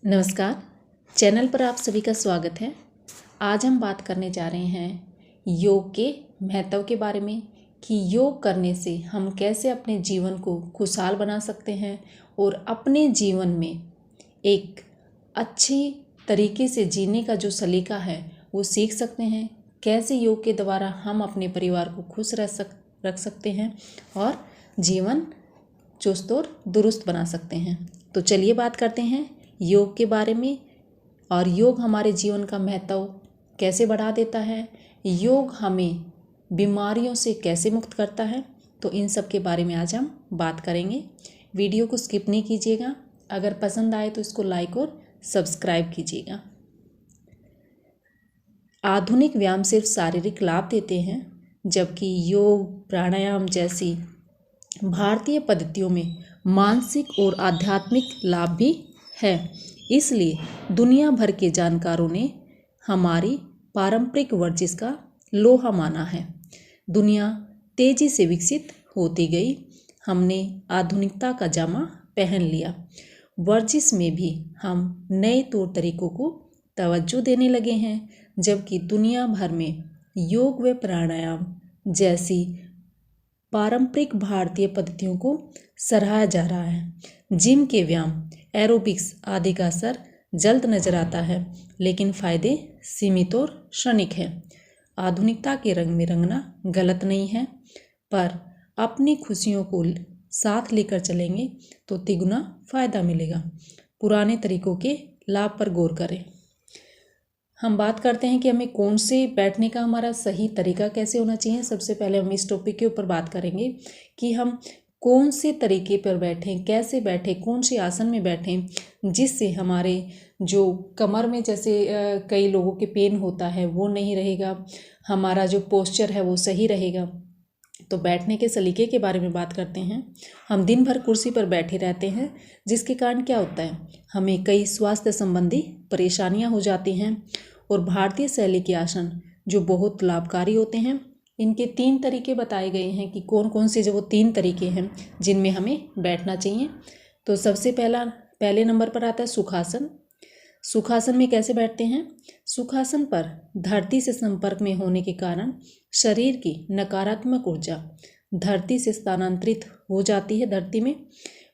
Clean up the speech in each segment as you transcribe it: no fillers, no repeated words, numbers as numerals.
नमस्कार। चैनल पर आप सभी का स्वागत है। आज हम बात करने जा रहे हैं योग के महत्व के बारे में कि योग करने से हम कैसे अपने जीवन को खुशहाल बना सकते हैं और अपने जीवन में एक अच्छी तरीके से जीने का जो सलीका है वो सीख सकते हैं। कैसे योग के द्वारा हम अपने परिवार को खुश रख सकते हैं और जीवन चुस्त और दुरुस्त बना सकते हैं। तो चलिए बात करते हैं योग के बारे में और योग हमारे जीवन का महत्व कैसे बढ़ा देता है, योग हमें बीमारियों से कैसे मुक्त करता है। तो इन सब के बारे में आज हम बात करेंगे। वीडियो को स्किप नहीं कीजिएगा। अगर पसंद आए तो इसको लाइक और सब्सक्राइब कीजिएगा। आधुनिक व्यायाम सिर्फ शारीरिक लाभ देते हैं, जबकि योग प्राणायाम जैसी भारतीय पद्धतियों में मानसिक और आध्यात्मिक लाभ भी है। इसलिए दुनिया भर के जानकारों ने हमारी पारंपरिक वर्जिश का लोहा माना है। दुनिया तेजी से विकसित होती गई, हमने आधुनिकता का जामा पहन लिया। वर्जिश में भी हम नए तौर तरीकों को तवज्जो देने लगे हैं, जबकि दुनिया भर में योग व प्राणायाम जैसी पारंपरिक भारतीय पद्धतियों को सराहा जा रहा है। जिम के व्यायाम, एरोबिक्स आदि का असर जल्द नजर आता है, लेकिन फायदे सीमित और क्षणिक हैं। आधुनिकता के रंग में रंगना गलत नहीं है, पर अपनी खुशियों को साथ लेकर चलेंगे तो तिगुना फायदा मिलेगा। पुराने तरीकों के लाभ पर गौर करें। हम बात करते हैं कि हमें कौन से बैठने का हमारा सही तरीका कैसे होना चाहिए। सबसे पहले हम इस टॉपिक के ऊपर बात करेंगे कि हम कौन से तरीके पर बैठें, कैसे बैठें, कौन से आसन में बैठें जिससे हमारे जो कमर में जैसे कई लोगों के पेन होता है वो नहीं रहेगा, हमारा जो पोस्चर है वो सही रहेगा। तो बैठने के सलीके के बारे में बात करते हैं। हम दिन भर कुर्सी पर बैठे रहते हैं, जिसके कारण क्या होता है, हमें कई स्वास्थ्य संबंधी परेशानियां हो जाती हैं। और भारतीय शैली के आसन जो बहुत लाभकारी होते हैं, इनके 3 तरीके बताए गए हैं कि कौन कौन से जो वो 3 तरीके हैं जिनमें हमें बैठना चाहिए। तो सबसे पहले नंबर पर आता है सुखासन। सुखासन में कैसे बैठते हैं? सुखासन पर धरती से संपर्क में होने के कारण शरीर की नकारात्मक ऊर्जा धरती से स्थानांतरित हो जाती है। धरती में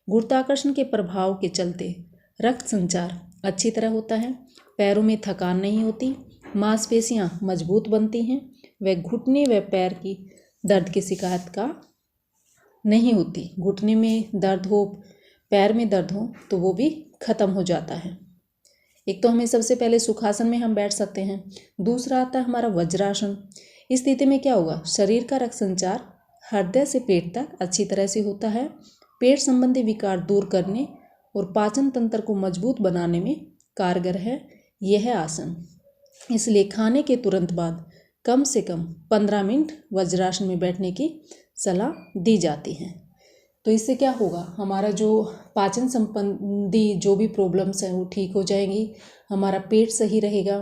गुरुत्वाकर्षण के प्रभाव के चलते रक्त संचार अच्छी तरह होता है, पैरों में थकान नहीं होती, मांसपेशियां मजबूत बनती हैं, व घुटने व पैर की दर्द की शिकायत का नहीं होती। घुटने में दर्द हो, पैर में दर्द हो तो वो भी खत्म हो जाता है। एक तो हमें सबसे पहले सुखासन में हम बैठ सकते हैं। दूसरा आता है हमारा वज्रासन। इस स्थिति में क्या होगा, शरीर का रक्त संचार हृदय से पेट तक अच्छी तरह से होता है। पेट संबंधी विकार दूर करने और पाचन तंत्र को मजबूत बनाने में कारगर है यह आसन। इसलिए खाने के तुरंत बाद कम से कम 15 मिनट वज्रासन में बैठने की सलाह दी जाती है। तो इससे क्या होगा, हमारा जो पाचन संबंधी जो भी प्रॉब्लम्स हैं वो ठीक हो जाएंगी, हमारा पेट सही रहेगा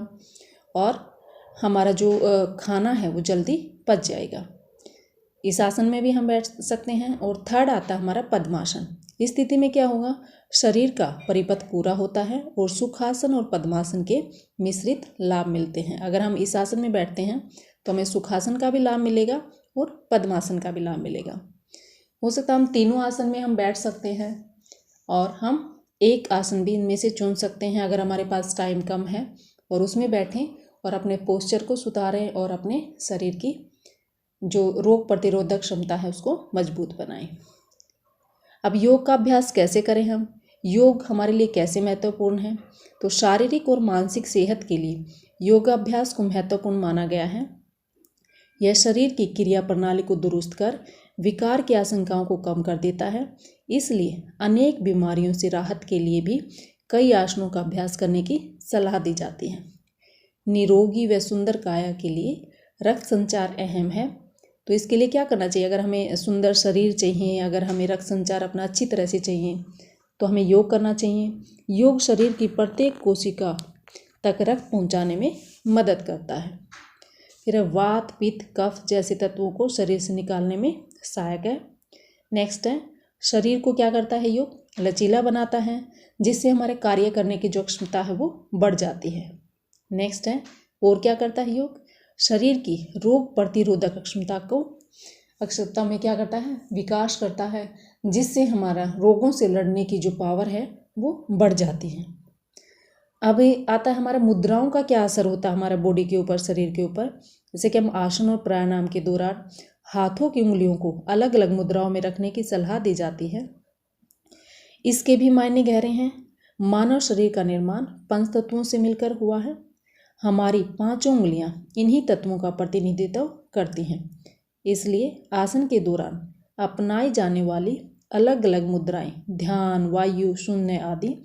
और हमारा जो खाना है वो जल्दी पच जाएगा। इस आसन में भी हम बैठ सकते हैं। और थर्ड आता है हमारा पद्मासन। इस स्थिति में क्या होगा, शरीर का परिपथ पूरा होता है और सुखासन और पद्मासन के मिश्रित लाभ मिलते हैं। अगर हम इस आसन में बैठते हैं तो हमें सुखासन का भी लाभ मिलेगा और पद्मासन का भी लाभ मिलेगा। हो सकता है हम तीनों आसन में हम बैठ सकते हैं और हम एक आसन भी इनमें से चुन सकते हैं अगर हमारे पास टाइम कम है, और उसमें बैठें और अपने पोस्चर को सुधारें और अपने शरीर की जो रोग प्रतिरोधक क्षमता है उसको मजबूत बनाएं। अब योग का अभ्यास कैसे करें हम, योग हमारे लिए कैसे महत्वपूर्ण है? तो शारीरिक और मानसिक सेहत के लिए योगाभ्यास को महत्वपूर्ण माना गया है। यह शरीर की क्रिया प्रणाली को दुरुस्त कर विकार की आशंकाओं को कम कर देता है। इसलिए अनेक बीमारियों से राहत के लिए भी कई आसनों का अभ्यास करने की सलाह दी जाती है। निरोगी व सुंदर काया के लिए रक्त संचार अहम है। तो इसके लिए क्या करना चाहिए, अगर हमें सुंदर शरीर चाहिए, अगर हमें रक्त संचार अपना अच्छी तरह से चाहिए तो हमें योग करना चाहिए। योग शरीर की प्रत्येक कोशिका तक रक्त पहुंचाने में मदद करता है। फिर वात, पित्त, कफ जैसे तत्वों को शरीर से निकालने में सहायक है। नेक्स्ट है शरीर को क्या करता है योग? लचीला बनाता है, जिससे हमारे कार्य करने की जो क्षमता है वो बढ़ जाती है। नेक्स्ट है, और क्या करता है योग? शरीर की रोग प्रतिरोधक क्षमता में क्या करता है? विकास करता है, जिससे हमारा रोगों से लड़ने की जो पावर है वो बढ़ जाती है। अब आता है हमारा मुद्राओं का क्या असर होता है हमारा बॉडी के ऊपर, शरीर के ऊपर। जैसे कि हम आसन और प्राणायाम के दौरान हाथों की उंगलियों को अलग अलग मुद्राओं में रखने की सलाह दी जाती है। इसके भी मायने गहरे हैं। मानव शरीर का निर्माण 5 तत्वों से मिलकर हुआ है। हमारी 5 उंगलियां इन्हीं तत्वों का प्रतिनिधित्व करती हैं। इसलिए आसन के दौरान अपनाई जाने वाली अलग अलग मुद्राएं ध्यान, वायु, शून्य आदि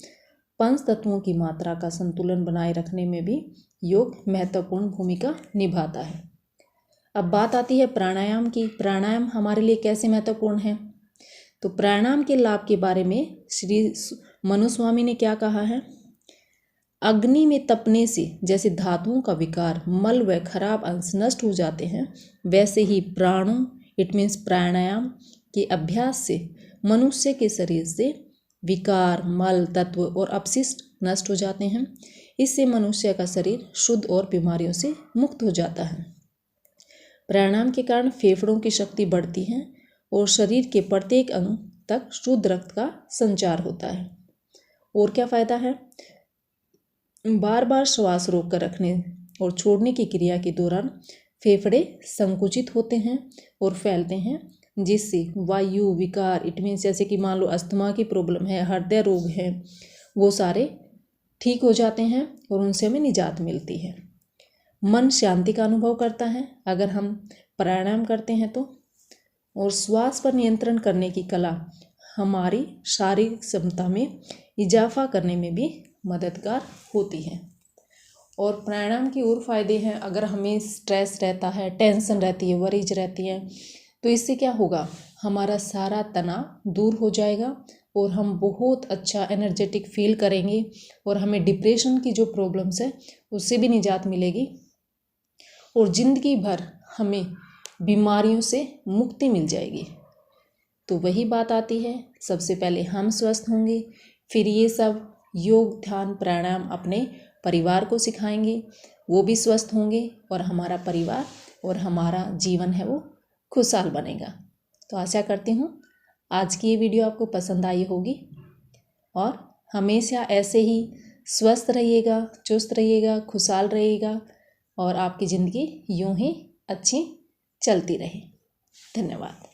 5 तत्वों की मात्रा का संतुलन बनाए रखने में भी योग महत्वपूर्ण भूमिका निभाता है। अब बात आती है प्राणायाम की। प्राणायाम हमारे लिए कैसे महत्वपूर्ण है? तो प्राणायाम के लाभ के बारे में श्री मनु स्वामी ने क्या कहा है? अग्नि में तपने से जैसे धातुओं का विकार, मल व खराब अंश नष्ट हो जाते हैं, वैसे ही प्राणों इट मीन्स प्राणायाम के अभ्यास से मनुष्य के शरीर से विकार, मल तत्व और अपशिष्ट नष्ट हो जाते हैं। इससे मनुष्य का शरीर शुद्ध और बीमारियों से मुक्त हो जाता है। प्राणायाम के कारण फेफड़ों की शक्ति बढ़ती है और शरीर के प्रत्येक अंग तक शुद्ध रक्त का संचार होता है। और क्या फायदा है? बार बार श्वास रोक कर रखने और छोड़ने की क्रिया के दौरान फेफड़े संकुचित होते हैं और फैलते हैं, जिससे वायु विकार इट मीन्स जैसे कि मान लो अस्थमा की प्रॉब्लम है, हृदय रोग है, वो सारे ठीक हो जाते हैं और उनसे हमें निजात मिलती है। मन शांति का अनुभव करता है अगर हम प्राणायाम करते हैं तो। और श्वास पर नियंत्रण करने की कला हमारी शारीरिक क्षमता में इजाफा करने में भी मददगार होती है। और प्राणायाम की और फायदे हैं। अगर हमें स्ट्रेस रहता है, टेंशन रहती है, वरीज रहती है, तो इससे क्या होगा? हमारा सारा तनाव दूर हो जाएगा और हम बहुत अच्छा एनर्जेटिक फील करेंगे और हमें डिप्रेशन की जो प्रॉब्लम्स है उससे भी निजात मिलेगी और ज़िंदगी भर हमें बीमारियों से मुक्ति मिल जाएगी। तो वही बात आती है, सबसे पहले हम स्वस्थ होंगे, फिर ये सब योग, ध्यान, प्राणायाम अपने परिवार को सिखाएंगे, वो भी स्वस्थ होंगे और हमारा परिवार और हमारा जीवन है वो खुशहाल बनेगा। तो आशा करती हूँ आज की ये वीडियो आपको पसंद आई होगी और हमेशा ऐसे ही स्वस्थ रहिएगा, चुस्त रहिएगा, खुशहाल रहिएगा और आपकी ज़िंदगी यूं ही अच्छी चलती रहे। धन्यवाद।